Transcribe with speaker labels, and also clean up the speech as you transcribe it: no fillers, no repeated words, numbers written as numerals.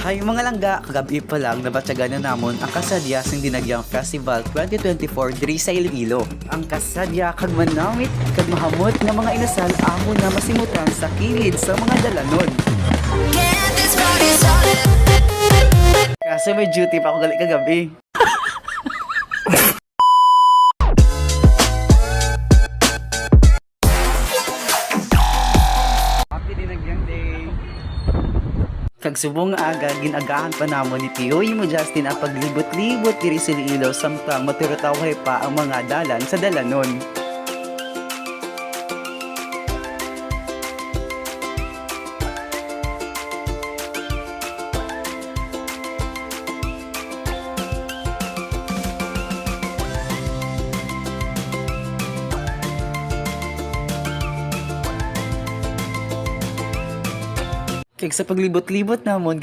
Speaker 1: Hay mga langga, kagabi pa lang nabatyagan na namon ang kasadya sing Dinagyang Festival 2024 diri sa Iloilo. Ang kasadya kag manawit kag mahamot nga mga inasal amo na masimutan sa kilid sa mga dalanon. Kasi may duty pa ako gali kagabi. Happy Dinagyang Day! Kag subong nga aga, ginagahan pa namon ni Tiyoy mo Justin ang paglibot-libot diri sa Iloilo samtang maturutawhay pa ang mga dalan sa dalanon. Kag sa paglibot-libot namon